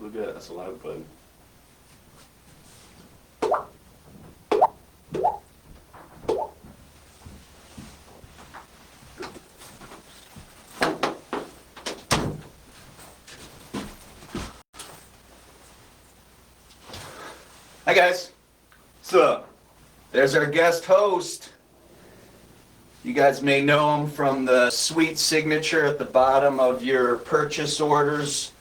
Look at that. That's a lot of fun. Hi guys. What's up? There's our guest host. You guys may know him from the sweet signature at the bottom of your purchase orders.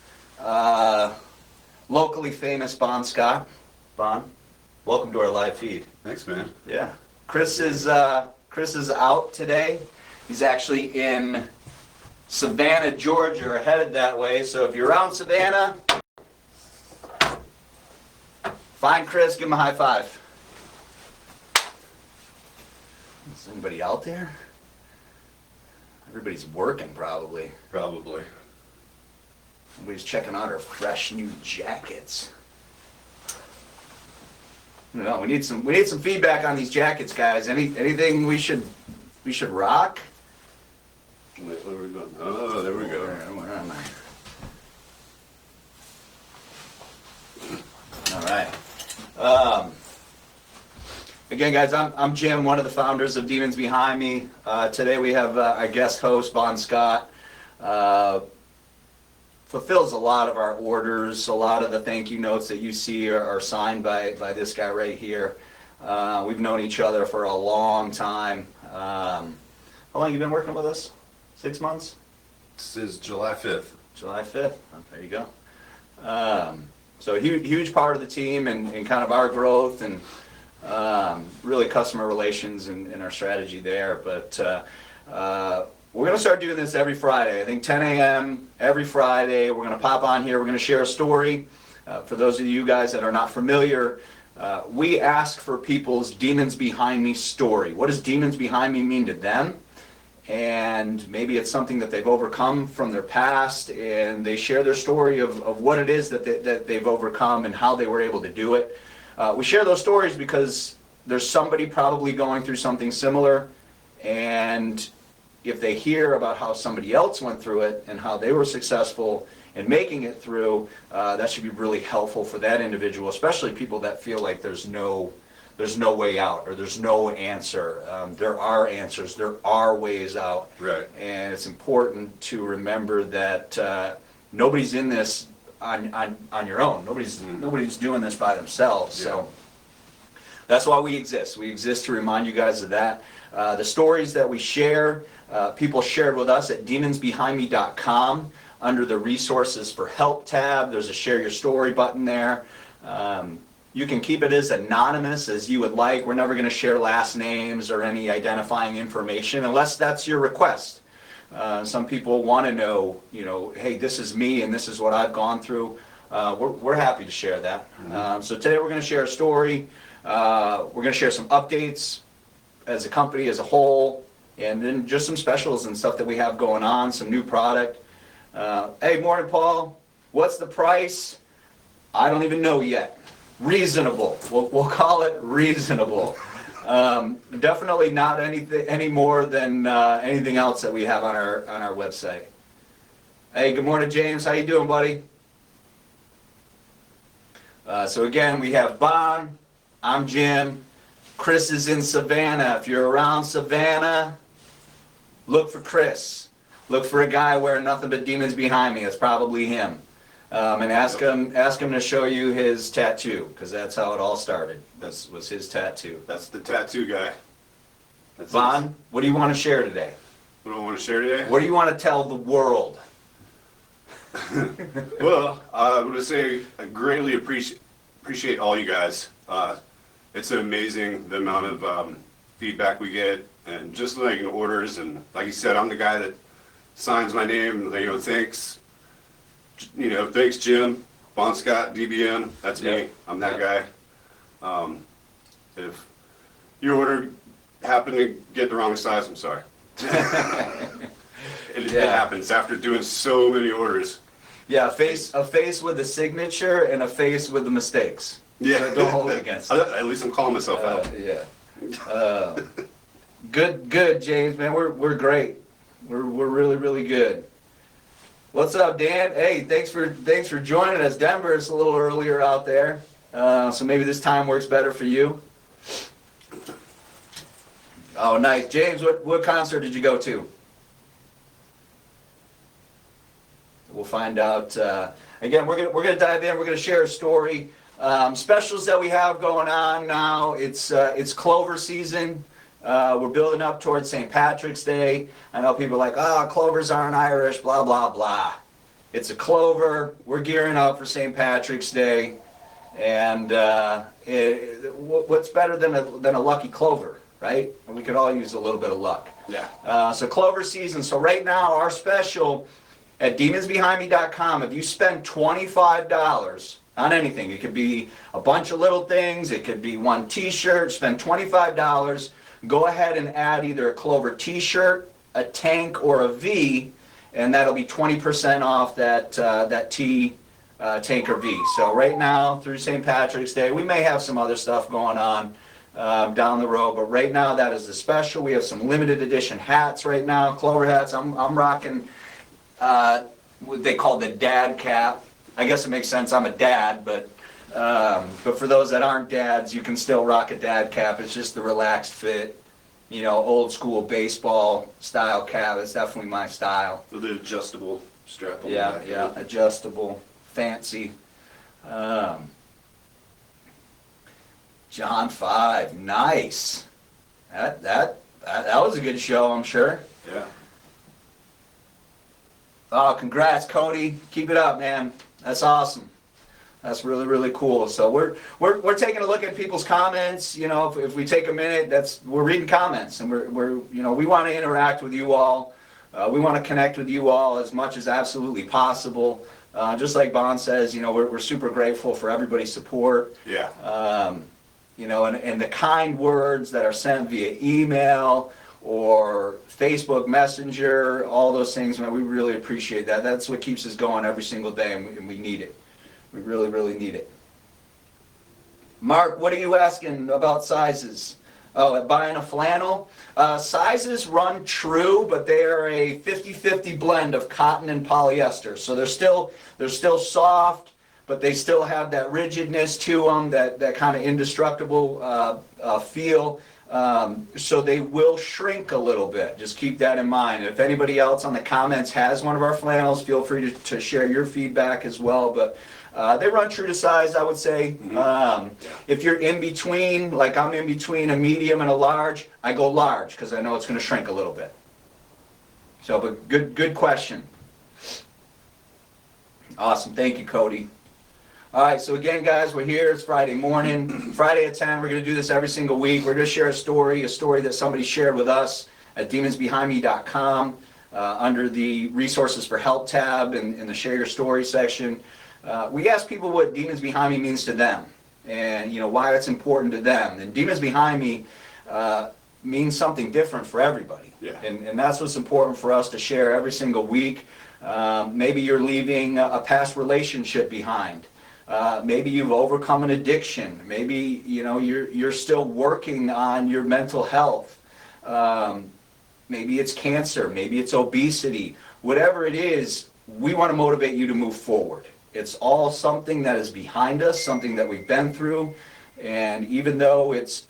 Locally famous Bon Scott. Bon, welcome to our live feed. Thanks, man. Yeah. Chris is out today. He's actually in Savannah, Georgia, or headed that way. So if you're around Savannah, find Chris, give him a high five. Is anybody out there? Everybody's working probably. Probably. Somebody's checking out our fresh new jackets. No, we need some feedback on these jackets, guys. Anything we should rock? Wait, where are we going? Oh, there we go. Where am I? All right. Again, guys, I'm Jim, one of the founders of Demons Behind Me. Today we have our guest host, Bon Scott. Fulfills a lot of our orders. A lot of the thank you notes that you see are signed by this guy right here. We've known each other for a long time. How long have you been working with us? 6 months? This is July 5th. July 5th. Oh, there you go. So huge part of the team and kind of our growth and really customer relations and our strategy there. But we're going to start doing this every Friday. I think 10 a.m. every Friday. We're going to pop on here. We're going to share a story. For those of you guys that are not familiar, we ask for people's Demons Behind Me story. What does Demons Behind Me mean to them? And maybe it's something that they've overcome from their past, and they share their story of what it is that they've overcome and how they were able to do it. We share those stories because there's somebody probably going through something similar, and if they hear about how somebody else went through it and how they were successful in making it through, that should be really helpful for that individual, especially people that feel like there's no way out or there's no answer. There are answers. There are ways out. Right. And it's important to remember that nobody's in this on your own. Nobody's doing this by themselves. Yeah. So that's why we exist. We exist to remind you guys of that. The stories that we share, people shared with us at demonsbehindme.com under the resources for help tab. There's a share your story button there. You can keep it as anonymous as you would like. We're never going to share last names or any identifying information unless that's your request. Some people want to know, hey, this is me and this is what I've gone through. We're happy to share that. So today we're going to share a story. We're going to share some updates as a company as a whole, and then just some specials and stuff that we have going on, some new product. Hey, morning, Paul. What's the price? I don't even know yet. Reasonable. We'll call it reasonable. Definitely not any more than anything else that we have on our website. Hey, good morning, James. How you doing, buddy? So again, we have Bon. I'm Jim. Chris is in Savannah. If you're around Savannah, look for Chris. Look for a guy wearing nothing but Demons Behind Me. It's probably him. And ask him to show you his tattoo, because that's how it all started. That was his tattoo. That's the tattoo guy. Bon, what do you want to share today? What do I want to share today? What do you want to tell the world? Well, I want to say I greatly appreciate all you guys. It's amazing the amount of feedback we get, and just like in orders, and like you said, I'm the guy that signs my name. Thanks. Thanks, Jim, Bon Scott, DBN. That's me. I'm that guy. If your order happened to get the wrong size, I'm sorry. It happens after doing so many orders. Yeah, a face with a signature and a face with the mistakes. Yeah, so don't hold it against it. At least I'm calling myself out. Yeah. Good, James, man. We're great. We're really, really good. What's up, Dan? Hey, thanks for joining us. Denver, it's a little earlier out there, so maybe this time works better for you. Oh, nice. James, what concert did you go to? We'll find out. Again, we're gonna dive in. We're gonna share a story. Specials that we have going on now. It's clover season. We're building up towards St. Patrick's Day. I know people are like, oh, clovers aren't Irish, blah, blah, blah. It's a clover. We're gearing up for St. Patrick's Day. And what's better than a lucky clover, right? And we could all use a little bit of luck. Yeah. So clover season. So right now, our special at demonsbehindme.com, if you spend $25 on anything, it could be a bunch of little things, it could be one t-shirt, spend $25, go ahead and add either a clover t-shirt, a tank, or a V, and that'll be 20% off that T, tank, or V. So right now, through St. Patrick's Day, we may have some other stuff going on down the road, but right now that is the special. We have some limited edition hats right now, clover hats. I'm rocking what they call the dad cap. I guess it makes sense, I'm a dad, but for those that aren't dads, you can still rock a dad cap. It's just the relaxed fit, old school baseball style cap. It's definitely my style. With the adjustable strap on the Yeah, back. yeah, adjustable, fancy. John 5, nice. That was a good show, I'm sure. Yeah. Oh, congrats, Cody. Keep it up, man. That's awesome. That's really, really cool. So we're taking a look at people's comments. If we take a minute, we're reading comments, and we want to interact with you all. We want to connect with you all as much as absolutely possible. Just like Bon says, we're super grateful for everybody's support. Yeah. And the kind words that are sent via email or Facebook Messenger, all those things, man, we really appreciate that. That's what keeps us going every single day, and we need it. We really, really need it. Mark, what are you asking about sizes? Oh, buying a flannel? Sizes run true, but they are a 50-50 blend of cotton and polyester. So they're still soft, but they still have that rigidness to them, that kind of indestructible feel. So they will shrink a little bit. Just keep that in mind. If anybody else on the comments has one of our flannels, feel free to share your feedback as well. But they run true to size, I would say. If you're in between, like I'm in between a medium and a large, I go large because I know it's going to shrink a little bit. So, but good question. Awesome. Thank you, Cody. All right, so again, guys, we're here. It's Friday morning. Friday at 10, we're going to do this every single week. We're going to share a story that somebody shared with us at demonsbehindme.com under the Resources for Help tab in the Share Your Story section. We ask people what Demons Behind Me means to them and, why it's important to them. And Demons Behind Me means something different for everybody. Yeah. And that's what's important for us to share every single week. Maybe you're leaving a past relationship behind. Maybe you've overcome an addiction. Maybe you're still working on your mental health. Maybe it's cancer. Maybe it's obesity. Whatever it is, we want to motivate you to move forward. It's all something that is behind us, something that we've been through, and even though it's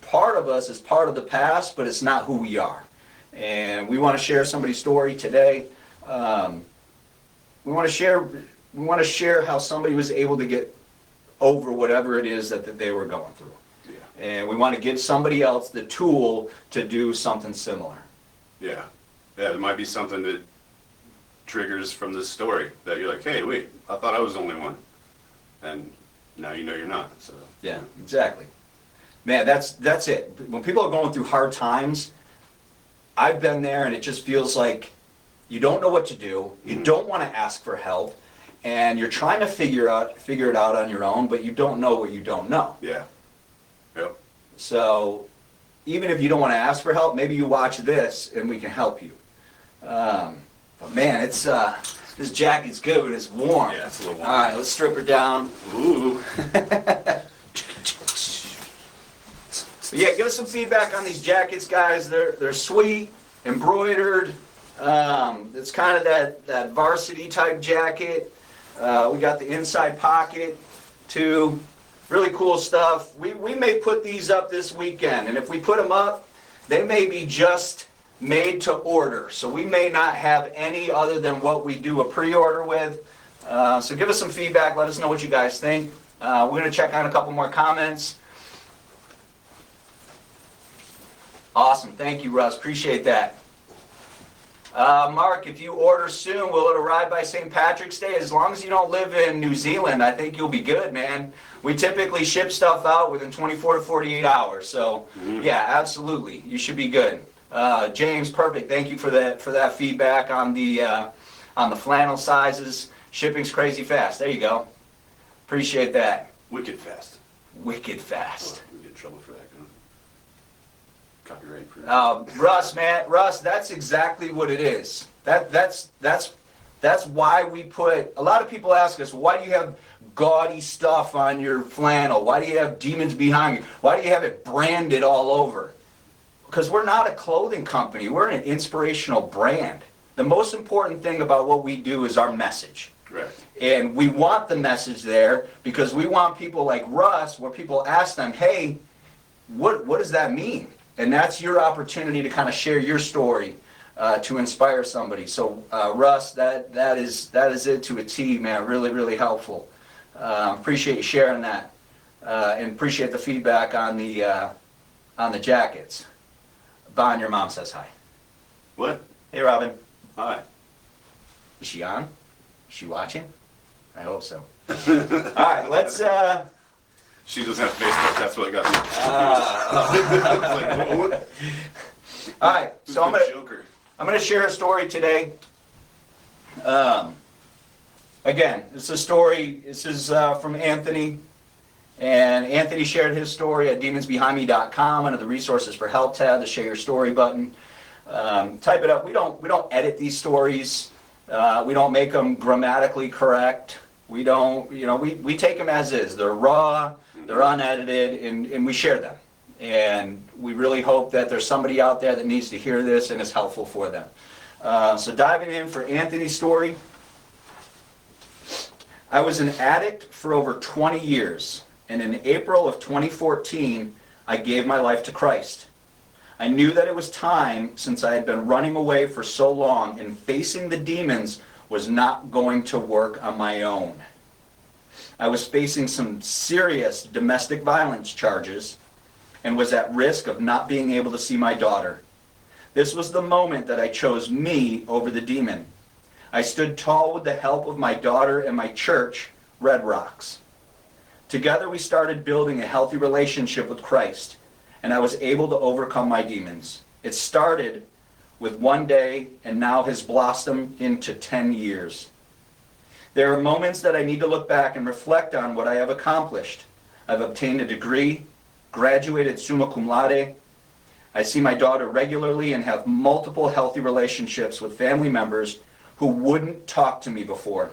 part of us, it's part of the past, but it's not who we are. And we want to share somebody's story today. We want to share how somebody was able to get over whatever it is that they were going through. Yeah. And we want to give somebody else the tool to do something similar. Yeah. Yeah, there might be something that triggers from this story that you're like, hey, wait, I thought I was the only one. And now you're not. So yeah, exactly. Man, that's it. When people are going through hard times, I've been there, and it just feels like you don't know what to do. You don't want to ask for help. And you're trying to figure it out on your own, but you don't know what you don't know. Yeah. Yep. So even if you don't want to ask for help, maybe you watch this and we can help you. But man, it's this jacket's good, but it's warm. Yeah, it's a little warm. All right, let's strip her down. Ooh. But yeah, give us some feedback on these jackets, guys. They're sweet, embroidered. It's kind of that varsity type jacket. We got the inside pocket too. Really cool stuff. We may put these up this weekend, and if we put them up, they may be just made to order. So we may not have any other than what we do a pre-order with. So give us some feedback. Let us know what you guys think. We're going to check on a couple more comments. Awesome. Thank you, Russ. Appreciate that. Mark, if you order soon, will it arrive by St. Patrick's Day? As long as you don't live in New Zealand, I think you'll be good, man. We typically ship stuff out within 24 to 48 hours. So, yeah, absolutely. You should be good. James, perfect. Thank you for that feedback on the flannel sizes. Shipping's crazy fast. There you go. Appreciate that. Wicked fast. Wicked fast. We get in trouble for that. Copyright. For Russ, that's exactly what it is. That's why we put. A lot of people ask us, why do you have gaudy stuff on your flannel? Why do you have demons behind you? Why do you have it branded all over? Because we're not a clothing company. We're an inspirational brand. The most important thing about what we do is our message. Right. And we want the message there because we want people like Russ, where people ask them, hey, what does that mean? And that's your opportunity to kind of share your story to inspire somebody. So Russ, that is it to a T, man. Really, really helpful. Appreciate you sharing that, and appreciate the feedback on the jackets. Bon, your mom says hi. What? Hey, Robin. Hi. Is she on? Is she watching? I hope so. All right, let's. She doesn't have Facebook. That's what got me confused. All right, so I'm gonna share a story today. Again, this is a story. This is from Anthony, and Anthony shared his story at demonsbehindme.com under the resources for help tab, the share your story button. Type it up. We don't edit these stories. We don't make them grammatically correct. We don't, we take them as is. They're raw, they're unedited, and we share them. And we really hope that there's somebody out there that needs to hear this and it's helpful for them. So diving in for Anthony's story. I was an addict for over 20 years, and in April of 2014, I gave my life to Christ. I knew that it was time, since I had been running away for so long, and facing the demons was not going to work on my own. I was facing some serious domestic violence charges and was at risk of not being able to see my daughter. This was the moment that I chose me over the demon. I stood tall with the help of my daughter and my church, Red Rocks. Together we started building a healthy relationship with Christ, and I was able to overcome my demons. It started with one day and now has blossomed into 10 years. There are moments that I need to look back and reflect on what I have accomplished. I've obtained a degree, graduated summa cum laude. I see my daughter regularly and have multiple healthy relationships with family members who wouldn't talk to me before.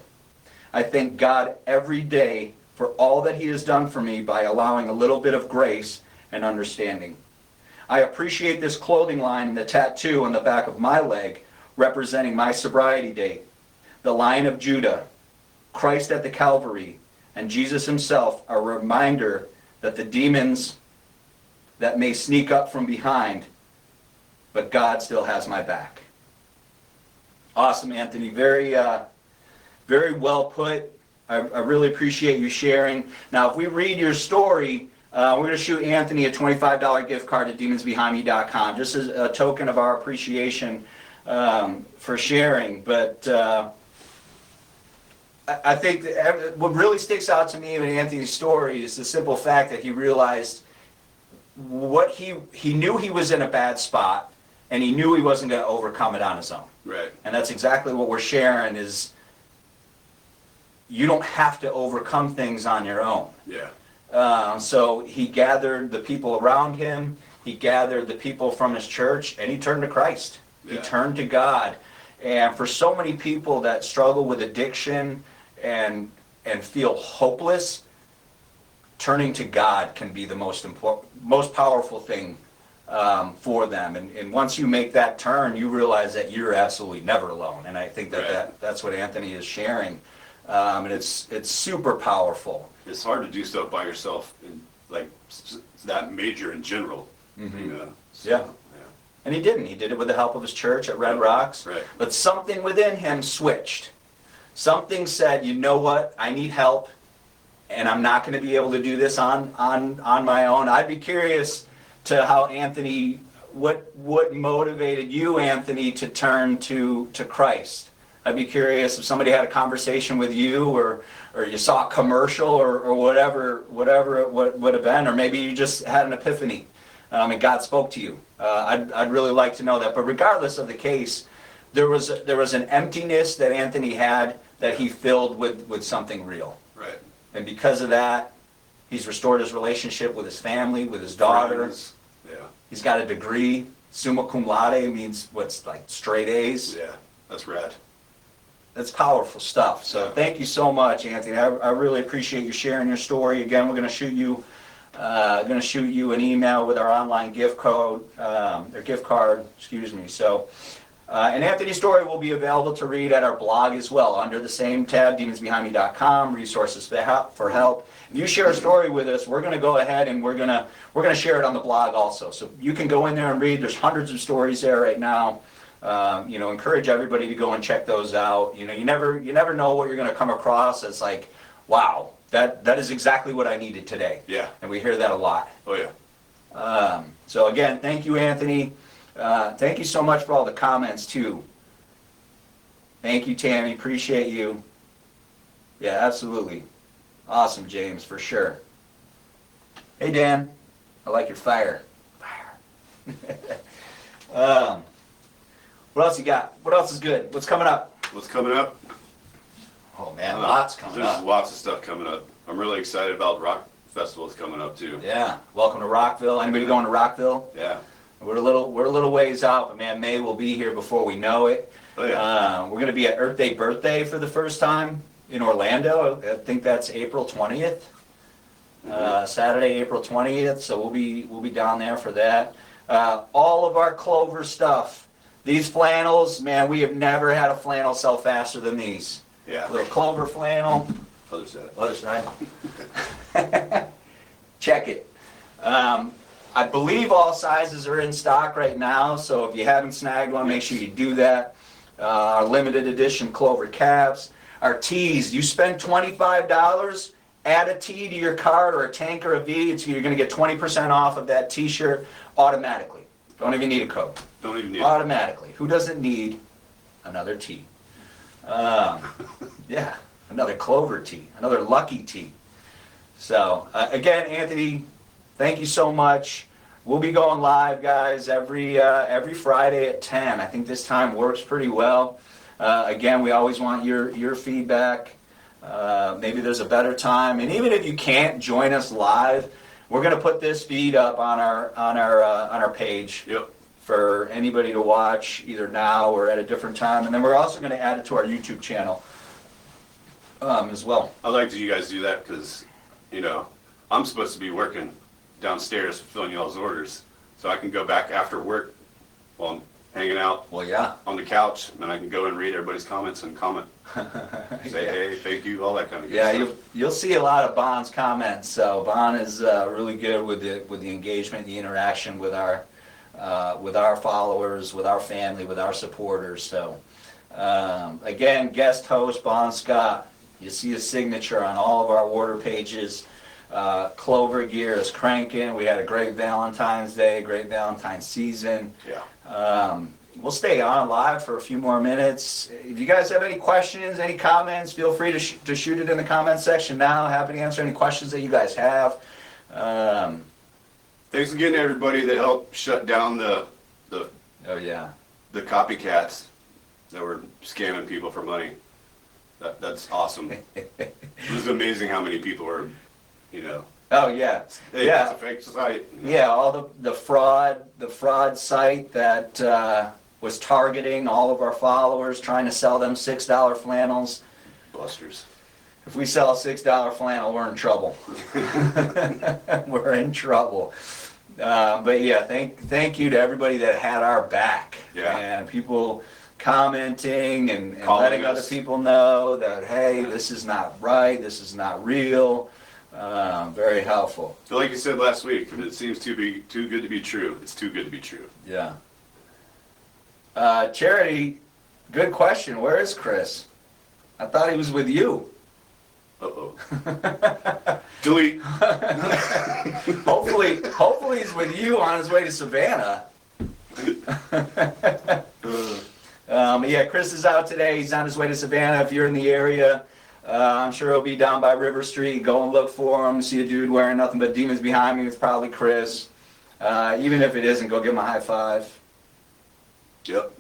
I thank God every day for all that He has done for me by allowing a little bit of grace and understanding. I appreciate this clothing line and the tattoo on the back of my leg representing my sobriety date. The Lion of Judah, Christ at the Calvary, and Jesus Himself are a reminder that the demons that may sneak up from behind, but God still has my back. Awesome, Anthony. Very well put. I really appreciate you sharing. Now, if we read your story, we're going to shoot Anthony a $25 gift card at demonsbehindme.com, just as a token of our appreciation for sharing. But I think that what really sticks out to me in Anthony's story is the simple fact that he realized what he knew he was in a bad spot, and he knew he wasn't going to overcome it on his own. Right. And that's exactly what we're sharing is you don't have to overcome things on your own. Yeah. So he gathered the people around him, he gathered the people from his church, and he turned to Christ. Yeah. He turned to God. And for so many people that struggle with addiction and feel hopeless, turning to God can be the most powerful thing for them. And once you make that turn, you realize that you're absolutely never alone. And I think that's what Anthony is sharing. And it's super powerful. It's hard to do stuff by yourself, and like that major in general. Mm-hmm. You know? So, Yeah. And he didn't. He did it with the help of his church at Red Rocks. Right. But something within him switched. Something said, you know what, I need help, and I'm not going to be able to do this on my own. I'd be curious to how Anthony, what motivated you, Anthony, to turn to Christ? I'd be curious if somebody had a conversation with you, or you saw a commercial, or whatever it would have been, or maybe you just had an epiphany, and God spoke to you. I'd really like to know that. But regardless of the case, there was an emptiness that Anthony had that he filled with something real. Right. And because of that, he's restored his relationship with his family, with his daughter. Friends. Yeah. He's got a degree. Summa cum laude means what's like straight A's. Yeah. That's rad. That's powerful stuff. So thank you so much, Anthony. I really appreciate you sharing your story. Again, we're going to shoot you an email with our online gift code, or gift card, excuse me. So, and Anthony's story will be available to read at our blog as well, under the same tab, demonsbehindme.com, resources for help. If you share a story with us, we're going to go ahead and we're going to share it on the blog also. So you can go in there and read. There's hundreds of stories there right now. Encourage everybody to go and check those out. You never know what you're going to come across. It's like, wow, that is exactly what I needed today. Yeah. And we hear that a lot. Oh yeah. So again, thank you, Anthony. Thank you so much for all the comments too. Thank you, Tammy. Appreciate you. Yeah, absolutely. Awesome, James, for sure. Hey, Dan. I like your fire. What else you got? What else is good? What's coming up? What's coming up? Oh man, lots coming There's up. lots of stuff coming up. I'm really excited about Rock Festival's coming up too. Yeah. Welcome to Rockville. Anybody going to Rockville? Yeah. We're a little ways out, but man, May will be here before we know it. Oh yeah. We're going to be at Earth Day Birthday for the first time in Orlando. I think that's April 20th. Saturday, April 20th. So we'll be down there for that. All of our Clover stuff. These flannels, man, we have never had a flannel sell faster than these. Yeah. Little Clover flannel. Other side. Other side. Check it. I believe all sizes are in stock right now, so if you haven't snagged one, make sure you do that. Our limited edition Clover caps. Our tees, you spend $25, add a tee to your cart or a tank or a V, you're going to get 20% off of that t-shirt automatically. Don't even need a code. Don't even need Automatically. Who doesn't need another tee? Yeah, another Clover tee, another Lucky tee. So, again, Anthony, thank you so much. We'll be going live, guys, every Friday at 10. I think this time works pretty well. Again, we always want your feedback. Maybe there's a better time, and even if you can't join us live, we're going to put this feed up on our page. Yep. For anybody to watch either now or at a different time, and then we're also going to add it to our YouTube channel as well. I like that you guys do that because, I'm supposed to be working downstairs fulfilling y'all's orders, so I can go back after work while I'm hanging out Well, yeah. on the couch, and I can go and read everybody's comments and comment. Say hey, thank you, all that kind of good Yeah, stuff. you'll see a lot of Bon's comments. So Bon is really good with the engagement, the interaction with our followers, with our family, with our supporters. So again, guest host Bon Scott. You see his signature on all of our order pages. Clover gear is cranking. We had a great Valentine's Day, great Valentine's season. Yeah. We'll stay on live for a few more minutes. If you guys have any questions, any comments, feel free to shoot it in the comment section now. Happy to answer any questions that you guys have. Thanks again to everybody that helped shut down the Oh yeah. copycats that were scamming people for money. That's awesome. It was amazing how many people were, Oh yeah. hey, Yeah. it's a fake site. Yeah, all the fraud site that was targeting all of our followers, trying to sell them $6 flannels. Busters. If we sell a $6 flannel, we're in trouble. We're in trouble. But yeah, thank you to everybody that had our back. Yeah. And people commenting and Calling letting other us. people know that, hey, this is not right, this is not real. Very helpful. So like you said last week, if it seems too good to be true, it's too good to be true. Yeah. Charity, good question. Where is Chris? I thought he was with you. Uh-oh. Delete. Hopefully he's with you on his way to Savannah. Yeah, Chris is out today. He's on his way to Savannah. If you're in the area, I'm sure he'll be down by River Street. Go and look for him. See a dude wearing nothing but demons behind me. It's probably Chris. Even if it isn't, go give him a high five. Yep.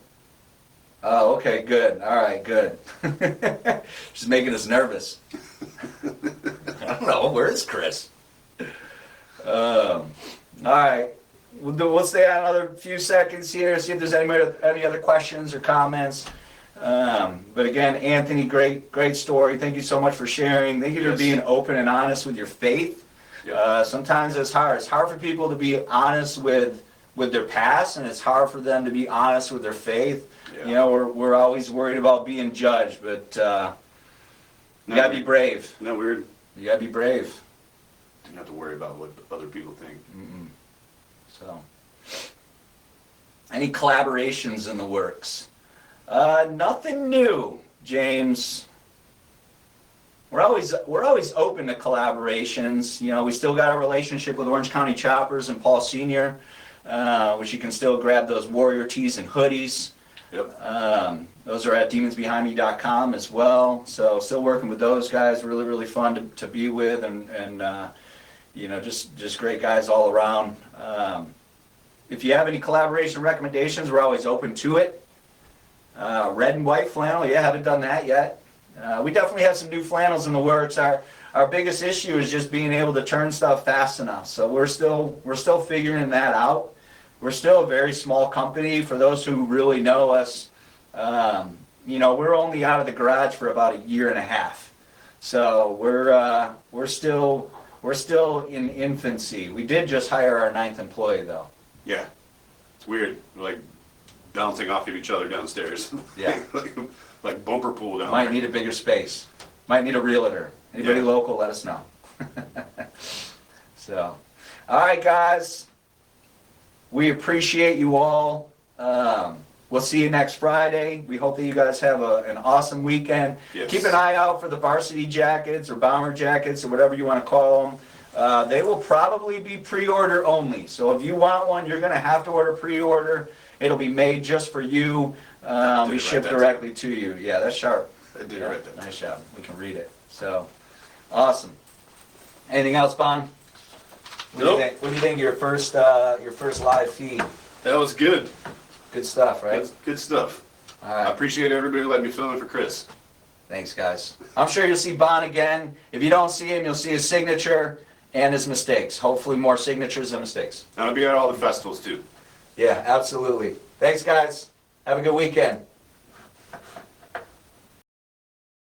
Oh, okay, good. All right, good. Just making us nervous. I don't know. Where is Chris? All right. We'll stay on another few seconds here, see if there's any other questions or comments. But again, Anthony, great story. Thank you so much for sharing. Thank you for Yes. being open and honest with your faith. Yep. Sometimes it's hard. It's hard for people to be honest with their past, and it's hard for them to be honest with their faith. Yeah. You know, we're always worried about being judged, but you gotta be brave. Isn't that weird? You gotta be brave. Don't have to worry about what other people think. So, any collaborations in the works? Nothing new, James. We're always open to collaborations. You know, we still got a relationship with Orange County Choppers and Paul Senior, which you can still grab those Warrior tees and hoodies. Yep. Those are at demonsbehindme.com as well. So still working with those guys. Really fun to be with, and you know, just great guys all around. If you have any collaboration recommendations, we're always open to it. Red and white flannel, yeah, haven't done that yet. We definitely have some new flannels in the works. Our biggest issue is just being able to turn stuff fast enough. So we're still figuring that out. We're still a very small company. For those who really know us, you know, we're only out of the garage for about a year and a half. So we're still in infancy. We did just hire our 9th employee though. Yeah. It's weird. We're like bouncing off of each other downstairs. Yeah. like bumper pool down Might there. need a bigger space. Might need a realtor. Anybody Yeah. local, let us know. So, all right, guys. We appreciate you all. We'll see you next Friday. We hope that you guys have an awesome weekend. Yes. Keep an eye out for the varsity jackets or bomber jackets or whatever you want to call them. They will probably be pre-order only. So if you want one, you're going to have to order pre-order. It'll be made just for you. We ship directly to you. Yeah, that's sharp. I did Yeah, write that. nice job. We can read it. So, awesome. Anything else, Bon? What Nope. do you think of your first live feed? That was good. Good stuff, right? That's good stuff. All I right. appreciate everybody letting me fill in for Chris. Thanks, guys. I'm sure you'll see Bon again. If you don't see him, you'll see his signature and his mistakes. Hopefully more signatures than mistakes. And I'll be at all the festivals too. Yeah, absolutely. Thanks, guys. Have a good weekend.